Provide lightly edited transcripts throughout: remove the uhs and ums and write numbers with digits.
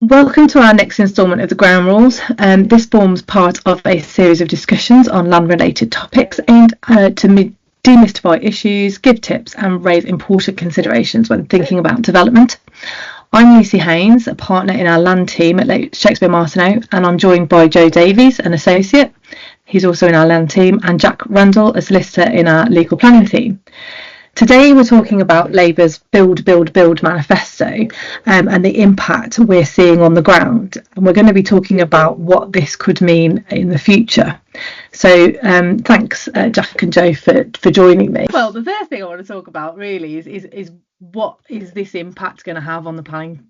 Welcome to our next instalment of the Ground Rules. This forms part of a series of discussions on land-related topics aimed to demystify issues, give tips and raise important considerations when thinking about development. I'm Lucy Haynes, a partner in our land team at Shakespeare Martineau, and I'm joined by Joe Davies, an associate. He's also in our land team, and Jack Randall, a solicitor in our legal planning team. Today we're talking about Labour's Build, Build, Build manifesto and the impact we're seeing on the ground. And we're going to be talking about what this could mean in the future. So thanks, Jack and Joe, for joining me. Well, the first thing I want to talk about really is what is this impact going to have on the planning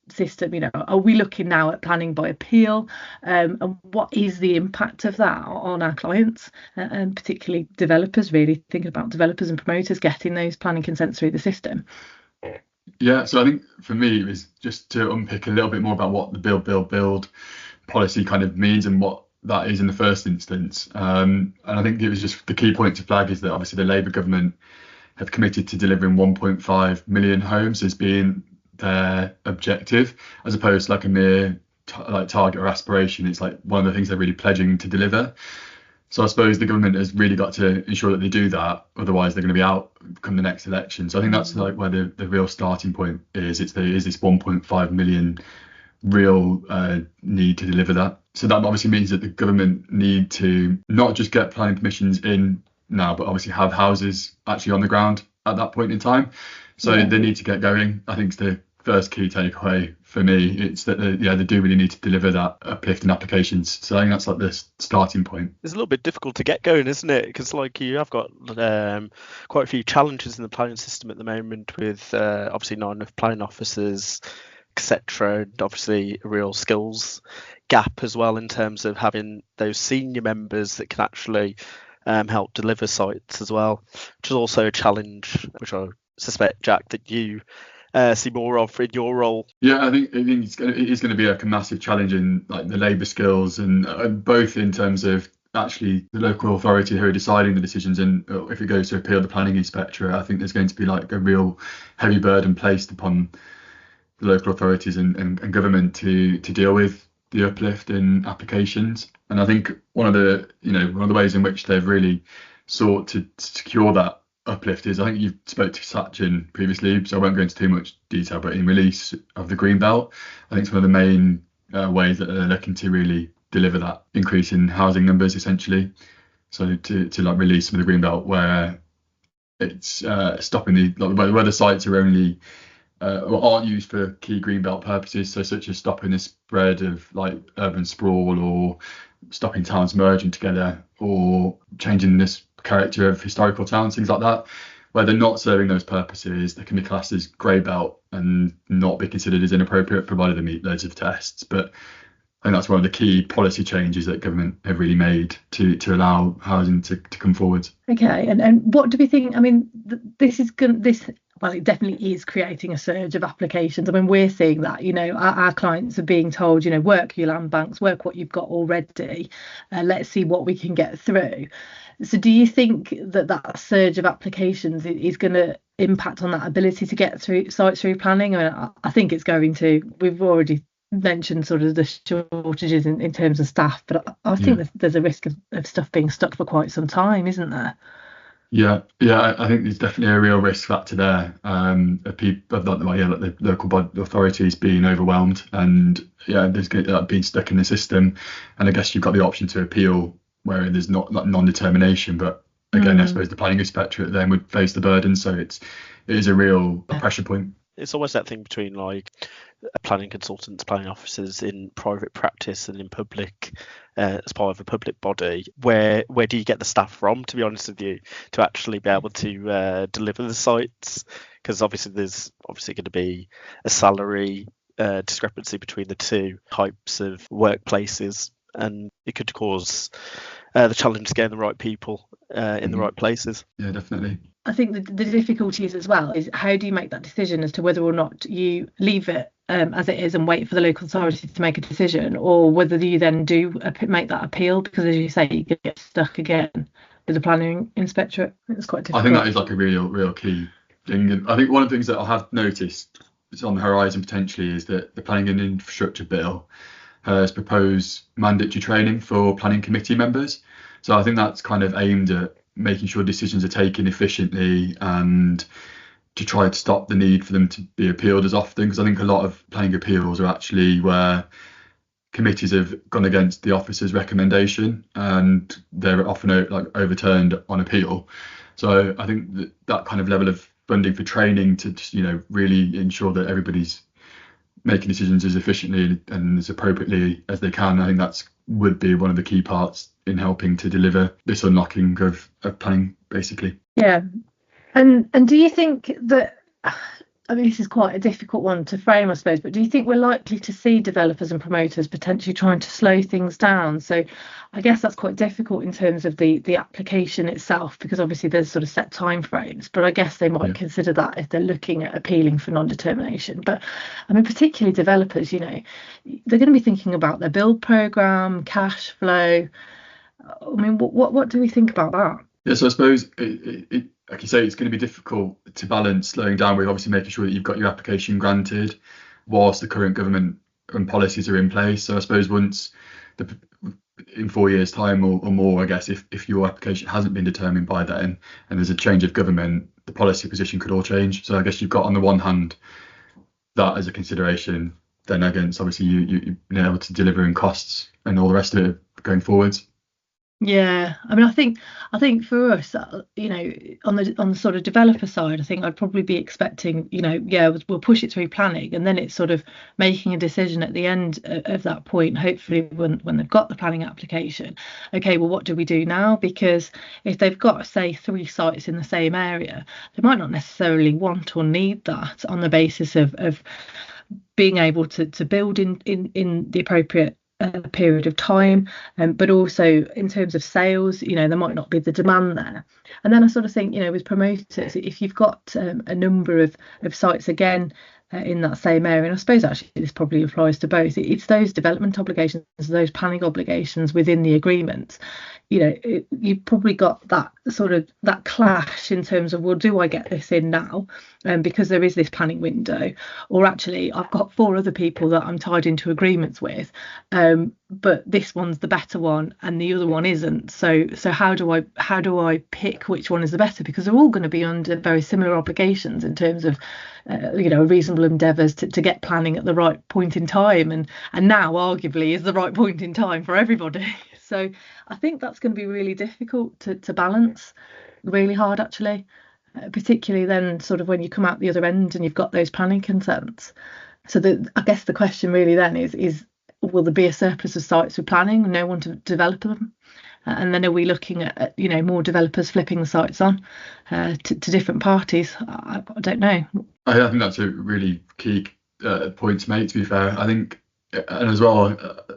system? You know, are we looking now at planning by appeal, and what is the impact of that on our clients, and particularly developers, really thinking about developers and promoters getting those planning consents through the system? Yeah, so I think for me it was just to unpick a little bit more about what the build policy kind of means and what that is in the first instance, and I think it was just the key point to flag is that obviously the Labour government have committed to delivering 1.5 million homes as being their objective, as opposed to like a mere target or aspiration. It's like one of the things they're really pledging to deliver. So I suppose the government has really got to ensure that they do that, otherwise they're going to be out come the next election. So I think that's like where the real starting point is. Is this 1.5 million real need to deliver that? So that obviously means that the government need to not just get planning permissions in now, but obviously have houses actually on the ground at that point in time. So they need to get going. I think it's the first key takeaway for me. It's that they do really need to deliver that uplift in applications. So I think that's like the starting point. It's a little bit difficult to get going, isn't it? Because like you have got quite a few challenges in the planning system at the moment, with obviously not enough planning officers, etc. And obviously a real skills gap as well in terms of having those senior members that can actually help deliver sites as well, which is also a challenge which I suspect, Jack, that you see more of in your role. Yeah, I think it is going to be a massive challenge in like the labour skills, and both in terms of actually the local authority who are deciding the decisions, and if it goes to appeal the Planning Inspectorate, I think there's going to be like a real heavy burden placed upon the local authorities and government to deal with the uplift in applications. And I think one of the ways in which they've really sought to secure that uplift is, I think you've spoke to Sachin previously, so I won't go into too much detail, but in release of the Green Belt, I think it's one of the main ways that they're looking to really deliver that increase in housing numbers, essentially. So to like release some of the Green Belt where it's stopping where the sites are only aren't used for key Greenbelt purposes, so such as stopping the spread of like urban sprawl, or stopping towns merging together, or changing this character of historical towns, things like that, where they're not serving those purposes. They can be classed as grey belt and not be considered as inappropriate, provided they meet loads of tests. But I think that's one of the key policy changes that government have really made to allow housing to come forward. Okay, and what do we think? I mean, it definitely is creating a surge of applications. I mean, we're seeing that, our clients are being told, work your land banks, work what you've got already, let's see what we can get through. So do you think that surge of applications is going to impact on that ability to get through sites through planning? I mean, I think it's going to. We've already mentioned sort of the shortages in terms of staff, but I think there's a risk of stuff being stuck for quite some time, isn't there? Yeah, I think there's definitely a real risk factor there, of the local body authorities being overwhelmed, and there's being stuck in the system. And I guess you've got the option to appeal where there's not like non-determination, but again, I suppose the Planning Inspectorate then would face the burden, so it is a real pressure point. It's almost that thing between like planning consultants, planning officers in private practice and in public, as part of a public body. Where do you get the staff from, to be honest with you, to actually be able to deliver the sites? Because obviously there's going to be a salary discrepancy between the two types of workplaces, and it could cause the challenge to getting the right people in the right places. Yeah, definitely. I think the difficulties as well is, how do you make that decision as to whether or not you leave it as it is and wait for the local authority to make a decision, or whether you then do make that appeal, because as you say, you could get stuck again with the Planning Inspectorate. It's quite difficult. I think that is like a real key thing. And I think one of the things that I have noticed is on the horizon potentially is that the Planning and Infrastructure Bill has proposed mandatory training for planning committee members. So I think that's kind of aimed at making sure decisions are taken efficiently and to try to stop the need for them to be appealed as often, because I think a lot of planning appeals are actually where committees have gone against the officer's recommendation and they're often overturned on appeal. So I think that kind of level of funding for training to really ensure that everybody's making decisions as efficiently and as appropriately as they can, I think would be one of the key parts in helping to deliver this unlocking of planning, basically. Yeah. And do you think that, I mean, this is quite a difficult one to frame, I suppose, but do you think we're likely to see developers and promoters potentially trying to slow things down? So I guess that's quite difficult in terms of the application itself, because obviously there's sort of set timeframes, but I guess they might consider that if they're looking at appealing for non-determination. But I mean, particularly developers, they're going to be thinking about their build programme, cash flow. I mean, what do we think about that? Yeah, so I suppose it like you say, it's going to be difficult to balance slowing down with obviously making sure that you've got your application granted whilst the current government and policies are in place. So I suppose once in 4 years' time or more, I guess, if your application hasn't been determined by then and there's a change of government, the policy position could all change. So I guess you've got on the one hand that as a consideration, then against obviously you've been able to deliver in costs and all the rest of it going forwards. Yeah, I mean, I think for us, on the sort of developer side, I think I'd probably be expecting, we'll push it through planning, and then it's sort of making a decision at the end of that point, hopefully when they've got the planning application. Okay, well, what do we do now? Because if they've got, say, 3 sites in the same area, they might not necessarily want or need that on the basis of being able to build in the appropriate period of time, but also in terms of sales, there might not be the demand there. And then I sort of think, with promoters, if you've got a number of sites again in that same area, and I suppose actually this probably applies to both, it's those development obligations, those planning obligations within the agreement. You've probably got that sort of that clash in terms of, well, do I get this in now because there is this planning window, or actually I've got 4 other people that I'm tied into agreements with, but this one's the better one and the other one isn't. So how do I pick which one is the better, because they're all going to be under very similar obligations in terms of reasonable endeavours to get planning at the right point in time, and now arguably is the right point in time for everybody. So I think that's going to be really difficult to balance, really hard actually, particularly then sort of when you come out the other end and you've got those planning consents. So I guess the question really then is will there be a surplus of sites with planning and no one to develop them? And then are we looking at more developers flipping the sites on to different parties? I don't know. I think that's a really key point to make, to be fair. I think, and as well,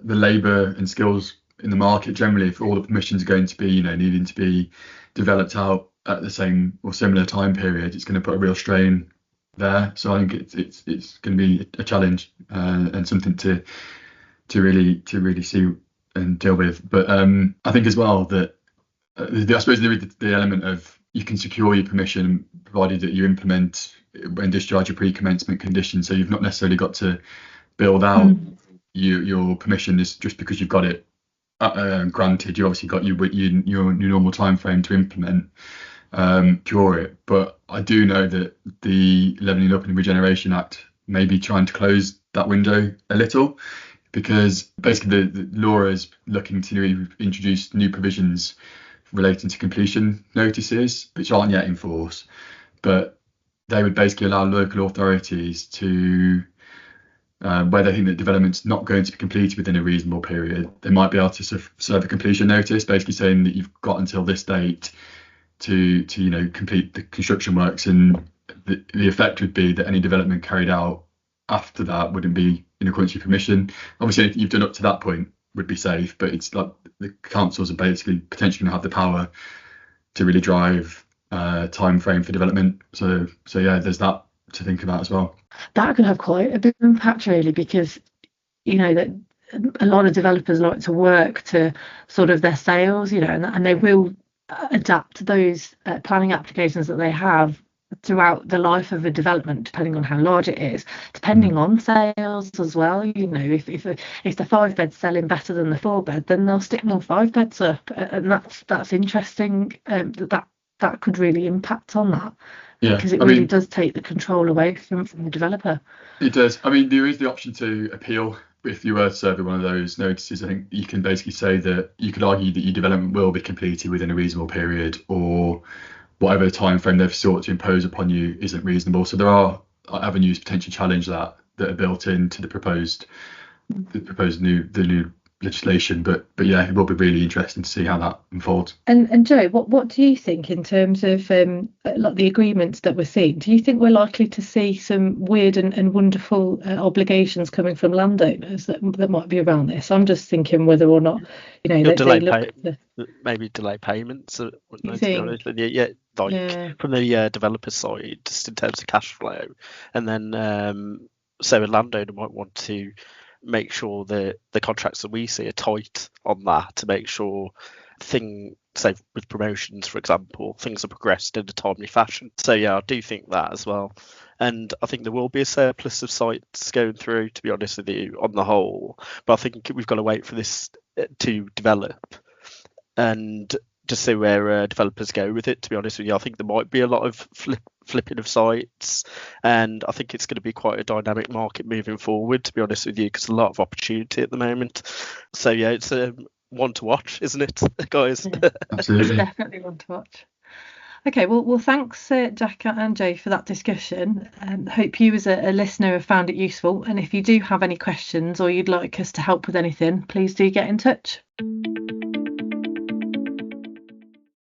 the labour and skills in the market generally, if all the permissions are going to be needing to be developed out at the same or similar time period, it's going to put a real strain there. So I think it's going to be a challenge and something to really see and deal with. But I think as well that I suppose there is the element of you can secure your permission provided that you implement and discharge your pre-commencement conditions. So you've not necessarily got to build out your permission is just because you've got it granted. You obviously got your normal time frame to implement cure it. But I do know that the Levelling Up and Regeneration Act may be trying to close that window a little, because basically the law is looking to introduce new provisions relating to completion notices, which aren't yet in force, but they would basically allow local authorities to, where they think that development's not going to be completed within a reasonable period, they might be able to serve a completion notice, basically saying that you've got until this date to complete the construction works, and the effect would be that any development carried out after that wouldn't be in accordance with permission. Obviously anything you've done up to that point would be safe, but it's like the councils are basically potentially going to have the power to really drive time frame for development. So yeah, there's that to think about as well. That could have quite a big impact really, because that a lot of developers like to work to sort of their sales, and they will adapt those planning applications that they have throughout the life of a development, depending on how large it is, depending on sales as well. You know, if the 5 bed's selling better than the 4 bed, then they'll stick more 5 beds up, and that's interesting. That could really impact on that, because it really does take the control away from the developer. It does. I mean, there is the option to appeal. If you were to serve one of those notices, I think you can basically say that you could argue that your development will be completed within a reasonable period, or whatever time frame they've sought to impose upon you isn't reasonable. So there are avenues to potentially challenge that are built into the proposed new legislation. But yeah, it will be really interesting to see how that unfolds. And Joe, what do you think in terms of like the agreements that we're seeing? Do you think we're likely to see some weird and wonderful obligations coming from landowners that might be around this? I'm just thinking whether or not, you know, maybe delay payments. To be honest, from the developer side, just in terms of cash flow, and then so a landowner might want to make sure that the contracts that we see are tight on that, to make sure say with promotions, for example, things are progressed in a timely fashion. So yeah, I do think that as well. And I think there will be a surplus of sites going through, to be honest with you, on the whole. But I think we've got to wait for this to develop and just see where developers go with it, to be honest with you. I think there might be a lot of flipping of sites, and I think it's going to be quite a dynamic market moving forward, to be honest with you, because there's a lot of opportunity at the moment. So yeah, it's one to watch, isn't it, guys? Yeah, absolutely. It's definitely one to watch. Okay, well thanks Jack and Joe for that discussion. Hope you as a listener have found it useful, and if you do have any questions or you'd like us to help with anything, please do get in touch.